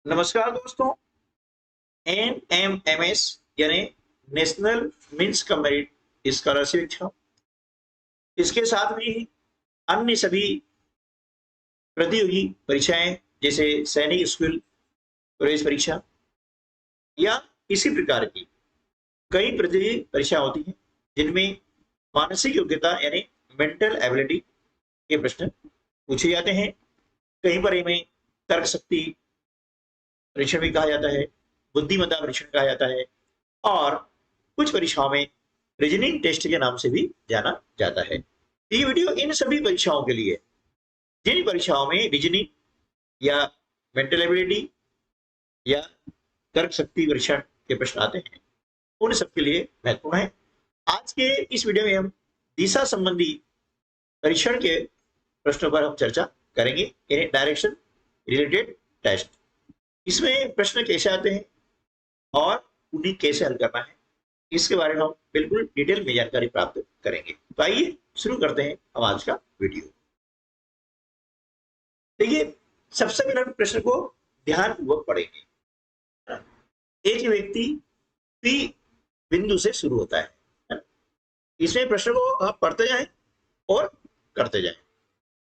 नमस्कार दोस्तों। NMMS यानी national means cum merit scholarship exam, इसके साथ में ही अन्य सभी प्रतियोगी परीक्षाएं जैसे सैनिक स्कूल प्रवेश परीक्षा या इसी प्रकार की कई प्रतियोगी परीक्षा होती हैं जिनमें मानसिक योग्यता यानी मेंटल एबिलिटी के प्रश्न पूछे जाते हैं। कहीं पर इन्हें तर्क शक्ति परीक्षण भी कहा जाता है, बुद्धिमत्ता परीक्षण कहा जाता है और कुछ परीक्षाओं में रीजनिंग टेस्ट के नाम से भी जाना जाता है। ये वीडियो इन सभी परीक्षाओं के लिए, जिन परीक्षाओं में रीजनिंग या मेंटल एबिलिटी या तर्क शक्ति परीक्षण के प्रश्न आते हैं, उन सबके लिए महत्वपूर्ण है। आज के इस वीडियो में हम दिशा संबंधी परीक्षण के प्रश्नों पर हम चर्चा करेंगे, यानी डायरेक्शन रिलेटेड टेस्ट। इसमें प्रश्न कैसे आते हैं और उन्हें कैसे हल करना है, इसके बारे में हम बिल्कुल डिटेल में जानकारी प्राप्त करेंगे। तो आइए शुरू करते हैं हम आज का वीडियो। देखिए, सबसे पहले हम प्रश्न को ध्यानपूर्वक पढ़ेंगे। एक व्यक्ति P बिंदु से शुरू होता है। इसमें प्रश्न को आप पढ़ते जाएं और करते जाएं।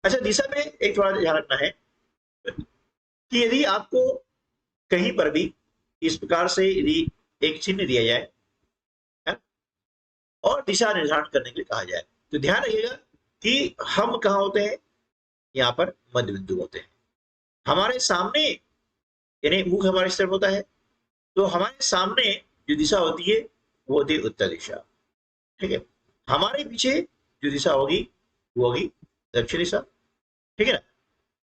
अच्छा, दिशा में एक थोड़ा ध्यान रखना है कि यदि आपको कहीं पर भी इस प्रकार से यदि एक चिन्ह दिया जाए है? और दिशा निर्धारण करने के लिए कहा जाए, तो ध्यान रखिएगा कि हम कहाँ होते हैं, यहाँ पर मध्य बिंदु होते हैं। हमारे सामने यानी मुख हमारे इस तरफ होता है, तो हमारे सामने जो दिशा होती है वो होती है उत्तर दिशा। ठीक है, हमारे पीछे जो दिशा होगी वो होगी दक्षिण दिशा। ठीक है ना,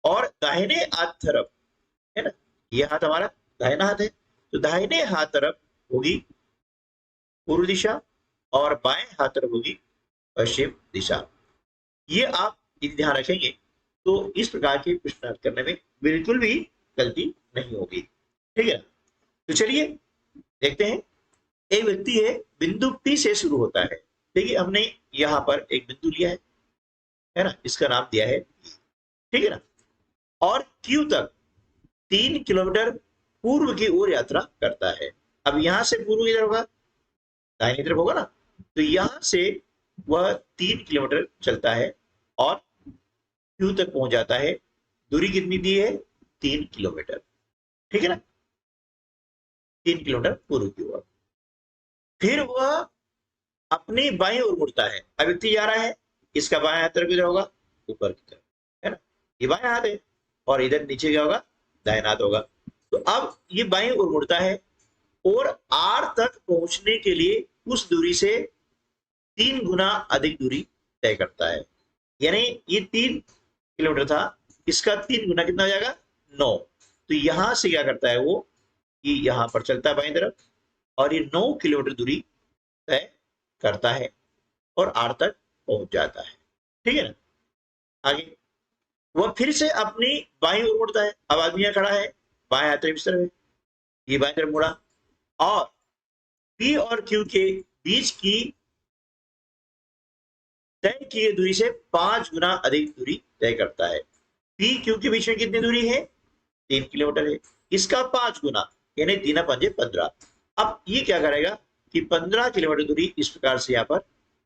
और दाहिने हाथ तरफ है ना, ये हाथ हमारा दाहिना हाथ है, तो दाहिने हाथ तरफ होगी पूर्व दिशा और बाएं हाथ तरफ होगी पश्चिम दिशा। ये आप यदि ध्यान रखेंगे तो इस प्रकार के प्रश्न हल करने में बिल्कुल भी गलती नहीं होगी। ठीक है, तो चलिए देखते हैं। एक व्यक्ति है, बिंदु P से शुरू होता है। देखिए, हमने यहां पर एक बिंदु लिया है ना, इसका नाम दिया है P। ठीक है ना, और Q तक 3 किलोमीटर पूर्व की ओर यात्रा करता है। अब यहां से पूर्व किधर होगा, दाहिनी तरफ होगा ना, तो यहां से वह 3 किलोमीटर चलता है और Q तक पहुंच जाता है। दूरी कितनी दी है, 3 किलोमीटर। ठीक है ना, 3 किलोमीटर पूर्व की ओर। फिर वह अपनी बाईं ओर मुड़ता है। अब व्यक्ति जा रहा है, इसका बाएं हाथ तरफ किधर होगा, ऊपर की तरफ है ना, ये बाएं हाथ है, और इधर नीचे क्या होगा, दाहिना हाथ होगा। तो अब ये बाईं ओर मुड़ता है और R तक पहुंचने के लिए उस दूरी से 3 गुना अधिक दूरी तय करता है। यानी ये 3 किलोमीटर था, इसका 3 गुना कितना हो जाएगा, 9। तो यहां से क्या करता है वो, कि यहां पर चलता है बाईं तरफ और ये 9 किलोमीटर दूरी तय करता है और R तक पहुंच जाता है। ठीक है ना, आगे वह फिर से अपनी बाईं ओर मुड़ता है। अब आदमी यहाँ खड़ा है, बाएं हाथ तरफ इस तरफ है, ये बाएं तरफ मुड़ा और P और Q के बीच की तय किए दूरी से 5 गुना अधिक दूरी तय करता है। P Q के बीच में कितनी दूरी है, 3 किलोमीटर है, इसका 5 गुना यानी 3 5 15। अब ये क्या करेगा कि 15 किलोमीटर दूरी इस प्रकार से यहाँ पर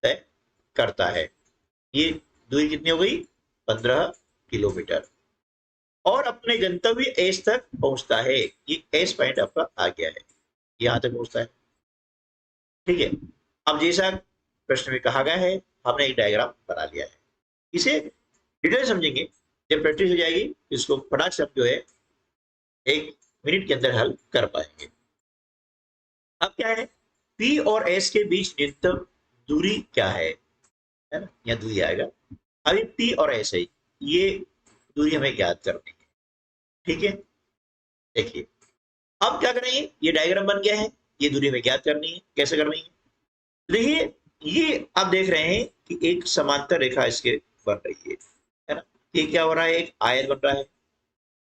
तय करता है। ये दूरी कितनी हो गई, 15 किलोमीटर, और अपने गंतव्य एस तक पहुंचता है। ये एस पॉइंट आपका आ गया है, यहां तक पहुंचता है। ठीक है, अब जैसा प्रश्न में कहा गया है, हमने एक डायग्राम बना लिया है। इसे डिटेल समझेंगे, जब प्रैक्टिस हो जाएगी इसको फटाक से हम जो है 1 मिनट के अंदर हल कर पाएंगे। अब क्या है, P और S के बीच न्यूनतम दूरी क्या है ना, यह दूरी आएगा। अभी P और S है, ये दूरी हमें ज्ञात करनी है। ठीक है, देखिए अब क्या करेंगे, ये डायग्राम बन गया है, ये दूरी हमें ज्ञात करनी है। कैसे करनी है, देखिए ये आप देख रहे हैं कि एक समांतर रेखा इसके बन रही है ना, ये क्या हो रहा है, एक आयत बन रहा है।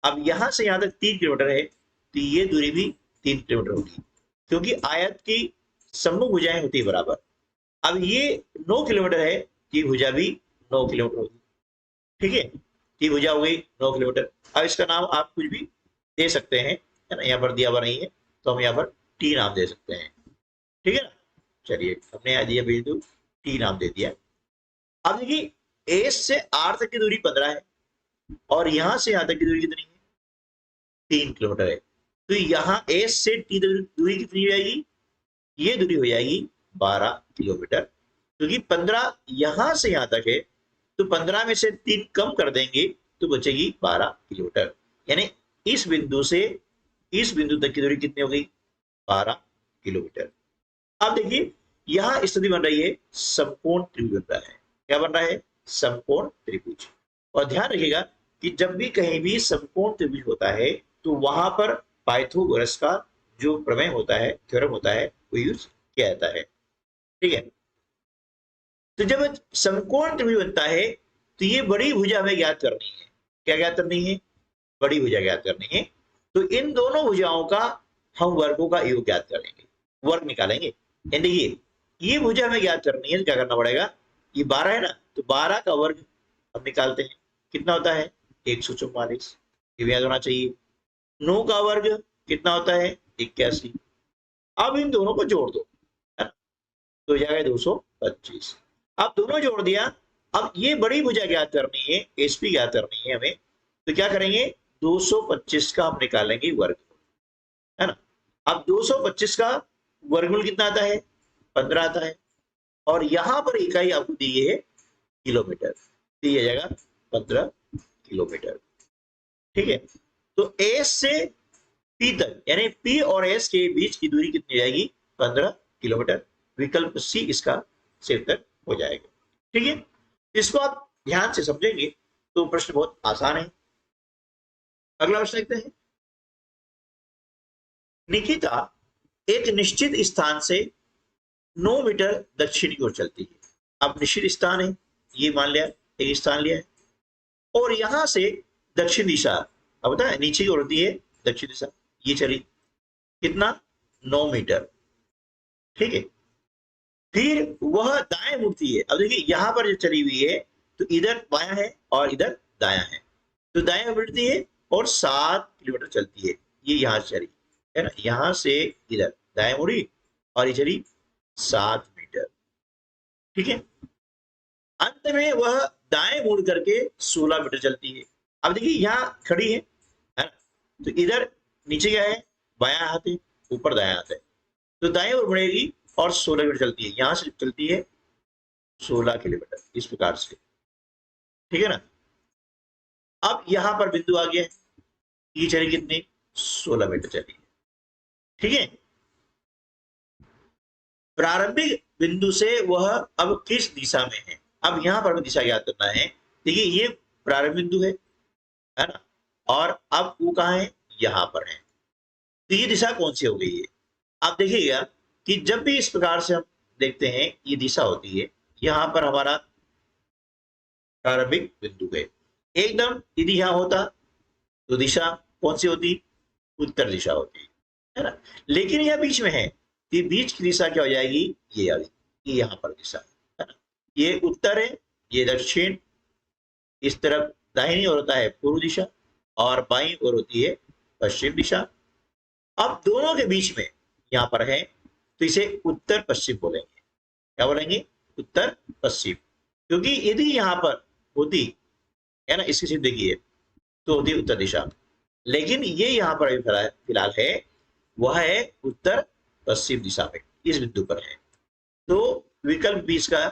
अब यहां से यहां तक 3 किलोमीटर है, तो ये दूरी भी 3 किलोमीटर होगी, क्योंकि आयत की सम्मुख भुजाएं होती है बराबर। अब ये 9 किलोमीटर है, की भुजा भी 9 किलोमीटर होगी। ठीक है, की भुजा हो गई 9 किलोमीटर। अब इसका नाम आप कुछ भी दे सकते हैं, है ना, यहाँ पर दिया हुआ नहीं है तो हम यहाँ पर टी नाम दे सकते हैं, ठीक है ना। चलिए हमने यहाँ दिया बिंदु टी नाम दे दिया। अब देखिए ए से आर तक की दूरी 15 है और यहां से यहां तक की दूरी कितनी है, 3 किलोमीटर है। तो यहाँ ए से टी दूरी कितनी हो जाएगी, ये दूरी हो जाएगी 12 किलोमीटर, क्योंकि 15 यहां से यहां तक है तो 15 में से 3 कम कर देंगे तो बचेगी 12 किलोमीटर। यानी इस बिंदु से इस बिंदु तक की दूरी कितनी हो गई, 12 किलोमीटर। अब देखिए यहां स्थिति बन रही है समकोण त्रिभुज बन रहा है। क्या बन रहा है, समकोण त्रिभुज। और ध्यान रखिएगा कि जब भी कहीं भी समकोण त्रिभुज होता है तो वहां पर पाइथागोरस का जो प्रमेय होता है, थ्योरम होता है, वो यूज किया जाता है, ठीक है। तो जब समकोण त्रिभुज बनता है तो ये बड़ी भुजा हमें ज्ञात करनी है। क्या ज्ञात करनी है, बड़ी भुजा ज्ञात करनी है। तो इन दोनों भुजाओं का हम वर्गों का योग ज्ञात करेंगे, वर्ग निकालेंगे। देखिए ये भुजा हमें ज्ञात करनी है तो क्या करना पड़ेगा, ये 12 है ना, तो 12 का वर्ग हम निकालते हैं, कितना होता है 144, ये याद होना चाहिए। 9 का वर्ग कितना होता है 81। अब इन दोनों को जोड़ दो, है ना, तो हो जाएगा 225। अब दोनों जोड़ दिया। अब ये बड़ी भुजा ज्ञात करनी है, एसपी ज्ञात करनी है हमें, तो क्या करेंगे 225 का हम निकालेंगे वर्ग, है ना। अब 225 का वर्गमूल कितना आता है, 15 आता है, और यहां पर इकाई आपको दी है किलोमीटर, दिया जाएगा 15 किलोमीटर, ठीक है। तो एस से पी तक यानी पी और एस के बीच की दूरी कितनी जाएगी, 15 किलोमीटर। विकल्प सी इसका सही उत्तर हो जाएगा, ठीक है। इसको आप ध्यान से समझेंगे तो प्रश्न बहुत आसान है। अगला प्रश्न देखते हैं। निकिता एक निश्चित स्थान से 9 मीटर दक्षिण की ओर चलती है। अब निश्चित स्थान है, ये मान लिया, एक स्थान लिया है, और यहां से दक्षिण दिशा, अब बता नीचे की ओर होती है दक्षिण दिशा, ये चली कितना 9 मीटर, ठीक है। फिर वह दाएं मुड़ती है। अब देखिए यहां पर जो चली हुई है तो इधर बायां है और इधर दायां है, तो दाएं मुड़ती है और 7 किलोमीटर चलती है। ये यहां से चली है ना, यहां से इधर दाएं मुड़ी और ये चली 7 मीटर, ठीक है। अंत में वह दाएं मुड़ करके 16 मीटर चलती है। अब देखिए यहां खड़ी है ना, तो इधर नीचे क्या है, बायां हाथ है, ऊपर दायां हाथ है, तो दाएं ओर मुड़ेगी और 16 किलोमीटर चलती है। यहां से चलती है 16 किलोमीटर, इस प्रकार से, ठीक है ना। अब यहां पर बिंदु आ गया है, ये चली कितनी 16 मीटर चली है, ठीक है। प्रारंभिक बिंदु से वह अब किस दिशा में है, अब यहां पर हमें दिशा याद करना है। देखिए ये प्रारंभिक बिंदु है ना, और अब वो कहां है, यहां पर है, तो ये दिशा कौन सी हो गई है। आप देखिएगा कि जब भी इस प्रकार से हम देखते हैं ये दिशा होती है, यहां पर हमारा प्रारंभिक बिंदु है। एकदम यदि यहां होता तो दिशा कौन सी होती, उत्तर दिशा होती है ना, लेकिन यह बीच में है, ये बीच की दिशा क्या हो जाएगी, ये आ गई, ये यहां पर दिशा है ना, ये उत्तर है, ये दक्षिण, इस तरफ दाहिनी ओर होता है पूर्व दिशा और बाईं ओर होती है पश्चिम दिशा। अब दोनों के बीच में यहां पर है तो इसे उत्तर पश्चिम बोलेंगे। क्या बोलेंगे, उत्तर पश्चिम, क्योंकि यदि यहां पर होती है ना, इसकी सिर्फ देखिए तो होती उत्तर दिशा, लेकिन ये यहां पर अभी फिलहाल है, वह है उत्तर पश्चिम दिशा में, इस बिंदु पर है, तो विकल्प बीच का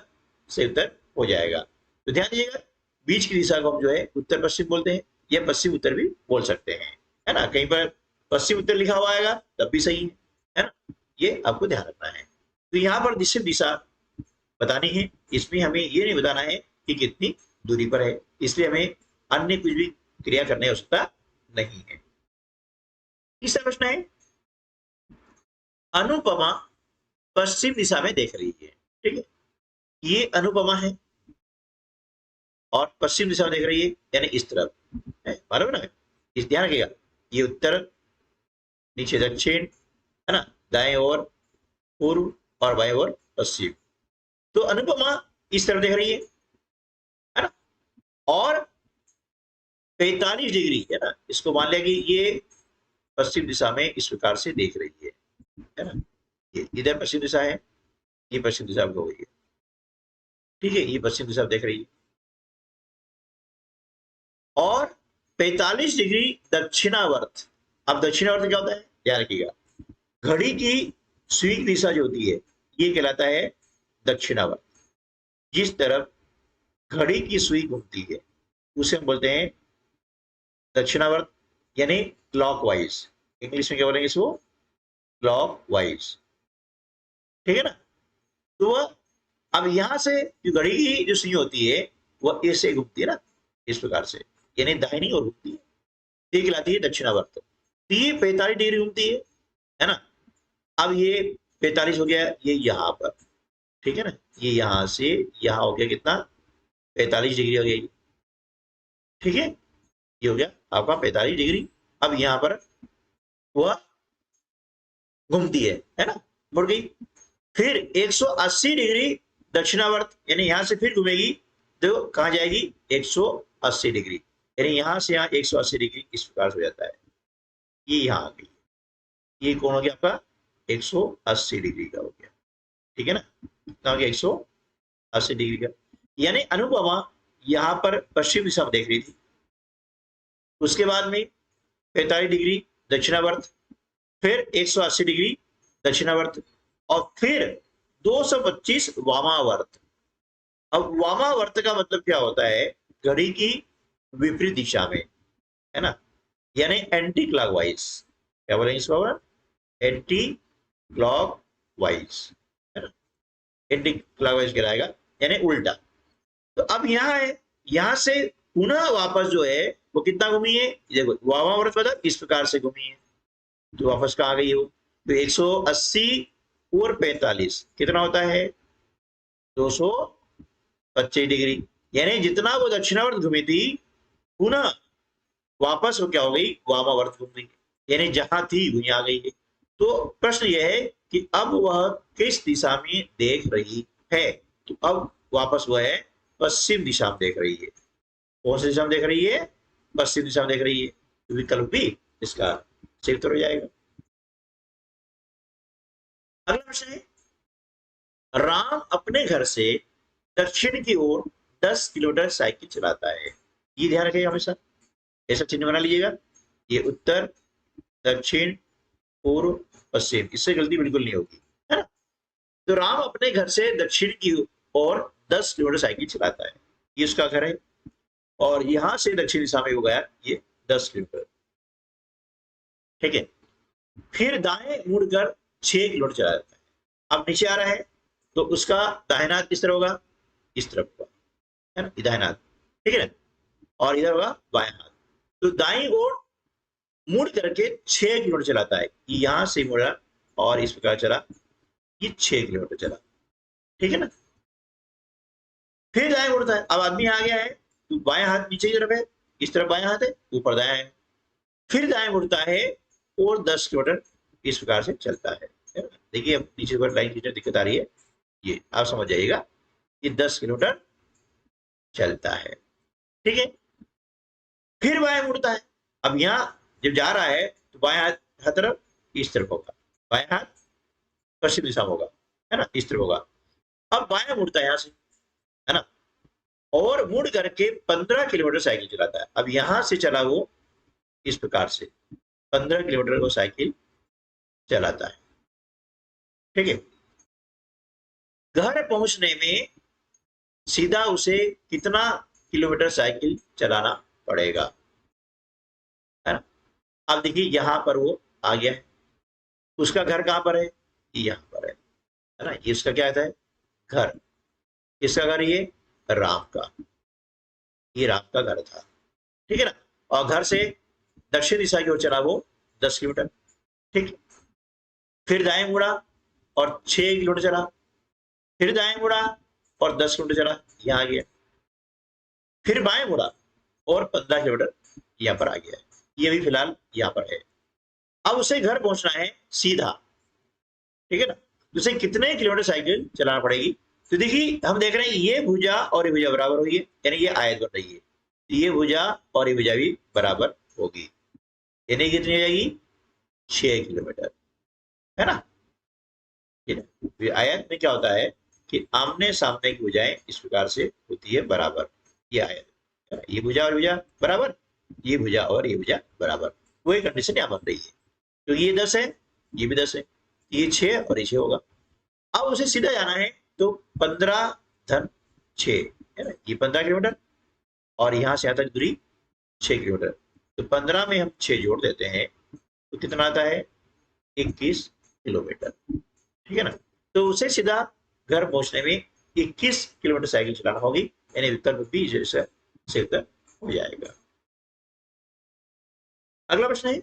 सही उत्तर हो जाएगा। तो ध्यान दीजिएगा, बीच की दिशा को हम जो है उत्तर पश्चिम बोलते हैं, या पश्चिम उत्तर भी बोल सकते हैं, है ना। कहीं पर पश्चिम उत्तर लिखा हुआ आएगा तब भी सही है ना, ये आपको ध्यान रखना है। तो यहाँ पर जिससे दिशा बतानी है, इसमें हमें ये नहीं बताना है कि कितनी दूरी पर है, इसलिए हमें अन्य कुछ भी क्रिया करने की आवश्यकता नहीं है। तीसरा प्रश्न है, अनुपमा पश्चिम दिशा में देख रही है, ठीक है। ये अनुपमा है और पश्चिम दिशा में देख रही है, यानी इस तरफ है, मालूम है ना, इस ध्यान रखिएगा, ये उत्तर, नीचे दक्षिण, है ना, दाएं ओर पूर्व और बाएं ओर पश्चिम। तो अनुपमा इस तरफ देख रही है ना, और 45 डिग्री है ना, इसको मान लिया कि ये पश्चिम दिशा में इस प्रकार से देख रही है ना। ये इधर पश्चिम दिशा है, ये पश्चिम दिशा हो गई है, ठीक है, ये पश्चिम दिशा देख रही है। और 45 डिग्री दक्षिणावर्त। अब दक्षिणावर्त क्या होता है, ध्यान रखिएगा, घड़ी की सुई दिशा जो होती है ये कहलाता है दक्षिणावर्त। जिस तरफ घड़ी की सुई घूमती है उसे हम बोलते हैं दक्षिणावर्त, यानी क्लॉकवाइज। इंग्लिश में क्या बोलेंगे इसको, क्लॉकवाइज, ठीक है ना। तो वह अब यहां से जो घड़ी की जो सुई होती है वह ऐसे घूमती है ना, इस प्रकार से, यानी दाहिनी ओर घूमती है, ये कहलाती है दक्षिणावर्त। तो ये 45 डिग्री घूमती है ना। अब ये 45 हो गया, ये यहां पर, ठीक है ना, ये यहां से यहां हो गया कितना, 45 डिग्री हो गया, ठीक है, ये हो गया आपका 45 डिग्री। अब यहां पर वह घूमती है ना, मुड़ गई। फिर 180 डिग्री दक्षिणावर्त, यानी यहां से फिर घूमेगी तो कहां जाएगी, 180 डिग्री, यानी यहां से यहां 180 डिग्री इस प्रकार से हो जाता है। ये यहां आ गई, ये कौन हो गया आपका, 180 डिग्री का हो गया, ठीक है ना, कितना हो गया, 180 डिग्री का। यानी अनुपमा यहां पर पश्चिम दिशा में देख रही थी, उसके बाद में 45 डिग्री दक्षिणावर्त, फिर 180 डिग्री दक्षिणावर्त, और फिर 225 वामावर्त। अब वामावर्त का मतलब क्या होता है, घड़ी की विपरीत दिशा में, है ना, यानी एंटी क्लॉकवाइज। क्या बोलेंगे इसको, एंटी क्लॉकवाइज, है ना, एंटी क्लॉकवाइज कहलाएगा, यानी उल्टा। तो अब यहाँ है, यहां से पुनः वापस जो है वो कितना घूमी है, देखो वामावर्त मतलब इस प्रकार से घूमी है, तो वापस कहाँ गई हो, तो 180 और 45 कितना होता है, 225 डिग्री, यानी जितना वो दक्षिणावर्त घूमी थी पुनः वापस वो क्या हो गई, वामावर्त घूम गई, यानी जहां थी वहीं आ गई है। तो प्रश्न यह है कि अब वह किस दिशा में देख रही है, तो अब वापस वह है पश्चिम दिशा में देख रही है। कौन सी दिशा में देख रही है, पश्चिम दिशा में देख रही है, तो विकल्प भी इसका सही उत्तर हो जाएगा। अगला प्रश्न है, राम अपने घर से दक्षिण की ओर 10 किलोमीटर साइकिल चलाता है। ये ध्यान रखिएगा हमेशा, ऐसा चिन्ह बना लीजिएगा, ये उत्तर, दक्षिण, पूर्व, पश्चिम, इससे गलती बिल्कुल नहीं होगी, है ना। तो राम अपने घर से दक्षिण की ओर 10 किलोमीटर साइकिल चलाता है, ये उसका घर है, और यहां से दक्षिण दिशा में हो गया ये 10 किलोमीटर, ठीक है। फिर दाएं मुड़कर 6 किलोमीटर चला जाता है। अब नीचे आ रहा है तो उसका दाहिना हाथ किस तरह होगा, इस तरफ होगा, है ना, दाहिना हाथ, ठीक है ना, और इधर होगा बाएं हाथ। तो दाईं ओर मुड़ करके 6 किलोमीटर चलाता है, यहां से मुड़ा और इस प्रकार चला, ये 6 किलोमीटर चला, ठीक है ना। फिर दाएं मुड़ता है, अब आदमी आ गया है तो बाएं हाथ नीचे की तरफ है, इस तरफ बाएं हाथ है, ऊपर दायां है। फिर दाएं मुड़ता है और 10 किलोमीटर इस प्रकार से चलता है। देखिए अब नीचे पर लाइन की दिक्कत आ रही है, ये आप समझ जाइएगा, ये 10 किलोमीटर चलता है, ठीक है। फिर बाएं मुड़ता है, अब यहां जब जा रहा है तो बाएं हाथ तरफ इस तरफ होगा, बाएं हाथ पश्चिम दिशा में होगा, है ना, इस तरफ होगा। अब बाएं मुड़ता है यहां से, है ना, और मुड़ करके 15 किलोमीटर साइकिल चलाता है। अब यहां से चला वो इस प्रकार से 15 किलोमीटर को साइकिल चलाता है, ठीक है। घर पहुंचने में सीधा उसे कितना किलोमीटर साइकिल चलाना पड़ेगा, है ना। अब देखिए यहां पर वो आ गया है, उसका घर कहां पर है, यहां पर है ना, ये उसका क्या आता है, घर, किसका घर, ये राम का, ये राम का घर था, ठीक है ना। और घर से दक्षिण दिशा की ओर चला वो 10 किलोमीटर, ठीक। फिर दाएं मुड़ा और 6 किलोमीटर चला, फिर दाएं मुड़ा और 10 किलोमीटर चला, यहां आ गया। फिर बाएं मुड़ा और 15 किलोमीटर यहां पर आ गया है, ये भी फिलहाल यहां पर है। अब उसे घर पहुंचना है सीधा, ठीक है ना, उसे कितने किलोमीटर साइकिल चलाना पड़ेगी। तो देखिए हम देख रहे हैं ये भुजा और ये भुजा बराबर होगी, यानी ये आयत बन रही है, ये भुजा और ये भुजा भी बराबर होगी, यानी कितनी हो जाएगी 6 किलोमीटर, है ना। आयत में क्या होता है कि आमने सामने की भुजाएं इस प्रकार से होती है बराबर। ये आयत, ये भुजा और भुजा बराबर, ये भुजा और ये भुजा बराबर, वही कंडीशन यहाँ बन रही है। तो ये 10 है, ये भी 10 है, ये 6 और ये 6 होगा। अब उसे सीधा जाना है तो 15 धन 6, है ना, ये 15 किलोमीटर और यहाँ से यहाँ तक दूरी 6 किलोमीटर। तो 15 में हम 6 जोड़ देते हैं तो कितना आता है, 21 किलोमीटर, ठीक है ना। तो उसे सीधा घर पहुंचने में 21 किलोमीटर साइकिल चलाना होगी, यानी विकल्प बी जैसा से उत्तर हो जाएगा। अगला प्रश्न है,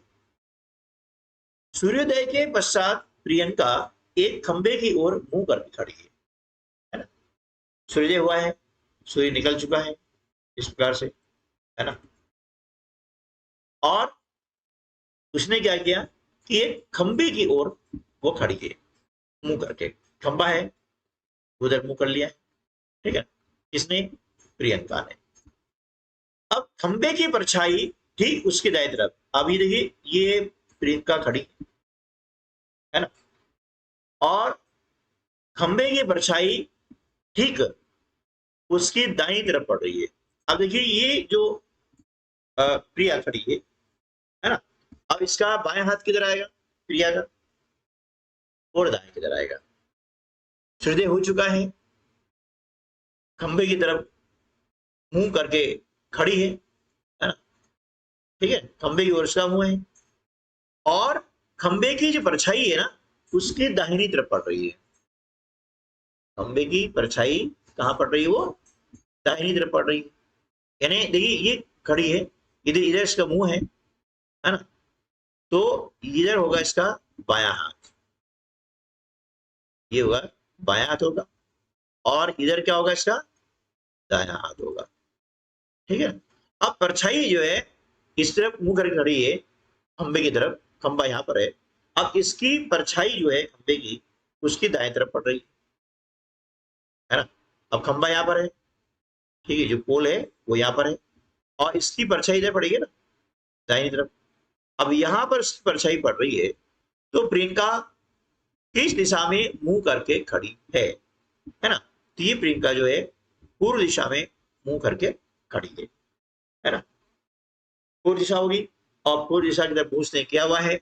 सूर्योदय के पश्चात प्रियंका एक खंबे की ओर मुंह करके खड़ी है ना। सूर्योदय हुआ है, सूर्य निकल चुका है इस प्रकार से, है ना। और उसने क्या किया कि एक खंबे की ओर वो खड़ी है मुंह करके, खंबा है उधर मुंह कर लिया है, ठीक है, किसने, प्रियंका ने। अब खंबे की परछाई ठीक उसके दाएं तरफ, अभी देखिए ये प्रियंका खड़ी है ना, और खंबे की परछाई ठीक उसकी दाईं तरफ पड़ रही है। अब देखिए ये जो प्रिया खड़ी है ना, अब इसका बाएं हाथ किधर आएगा प्रिया का, और दाएं किधर आएगा। सूर्योदय हो चुका है, खंबे की तरफ मुंह करके खड़ी है ना, ठीक है, खंबे की ओर उसका मुंह है, और खंबे की जो परछाई है ना उसकी दाहिनी तरफ पड़ रही है। खंबे की परछाई कहां पड़ रही है, वो दाहिनी तरफ पड़ रही है, यानी देखिए ये खड़ी है, इधर इधर इसका मुंह है ना, तो इधर होगा इसका बायां हाथ, ये होगा बायां हाथ होगा, और इधर क्या होगा इसका दायां हाथ होगा, ठीक है। अब परछाई जो है इस तरफ मुंह करके खड़ी है खंबे की तरफ, खंबा यहाँ पर है, अब इसकी परछाई जो है खंबे की उसकी दाएं तरफ पड़ रही है ना। अब खंबा यहाँ पर है, ठीक है, जो पोल है वो यहाँ पर है, और इसकी परछाई इधर पड़ेगी ना दाहिनी तरफ। अब यहाँ पर इसकी परछाई पड़ रही है, तो प्रियंका किस दिशा में मुंह करके खड़ी है ना। तो ये प्रियंका जो है पूर्व दिशा में मुंह करके खड़ी है ना, पूर्व दिशा होगी, और पूर्व दिशा की तरफ उसने किया हुआ है,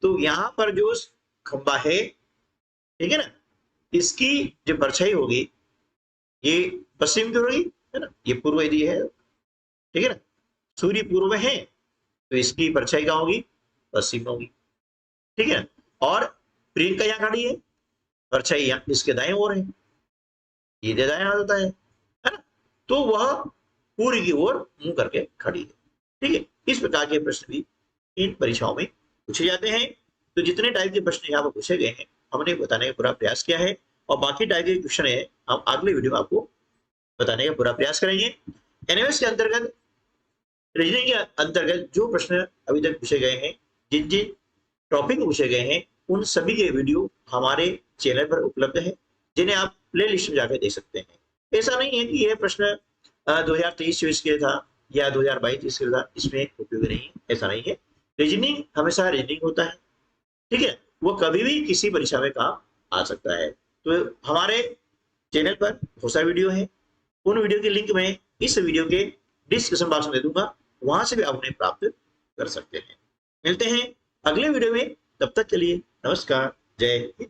तो यहाँ पर जो खंबा है, ठीक है ना, इसकी जो परछाई होगी ये पश्चिम की होगी, है ना, ये पूर्व यदि है, ठीक है ना, सूर्य पूर्व में है तो इसकी परछाई क्या होगी, पश्चिम होगी, ठीक है। और प्रियंका यहाँ खड़ी है, परछाई यहाँ इसके दाएं ओर है, ये दाएं हाथ होता है ना, तो वह पूर्व की ओर मुंह करके खड़ी है, ठीक है। इस प्रकार के प्रश्न भी इन परीक्षाओं में पूछे जाते हैं। तो जितने टाइप के प्रश्न यहाँ पर पूछे गए हैं हमने बताने का पूरा प्रयास किया है, और बाकी टाइप के क्वेश्चन है हम अगले वीडियो में आपको बताने का पूरा प्रयास करेंगे। एनएमएस के अंतर्गत, रीजनिंग के अंतर्गत जो प्रश्न अभी तक पूछे गए हैं, जिन जिन टॉपिक पूछे गए हैं, उन सभी के वीडियो हमारे चैनल पर उपलब्ध है, जिन्हें आप प्ले लिस्ट में जाकर देख सकते हैं। ऐसा नहीं है कि यह प्रश्न 2023-24 के था या 2022-23 के था, इसमें उपयोगी नहीं है, ऐसा नहीं है। रीजनिंग हमेशा रीजनिंग होता है, ठीक है, वो कभी भी किसी परीक्षा में काम आ सकता है। तो हमारे चैनल पर बहुत सारे वीडियो है, उन वीडियो की लिंक मैं इस वीडियो के डिस्क्रिप्शन बॉक्स में दे दूंगा, वहां से भी आप उन्हें प्राप्त कर सकते हैं। मिलते हैं अगले वीडियो में, तब तक के लिए नमस्कार, जय हिंद।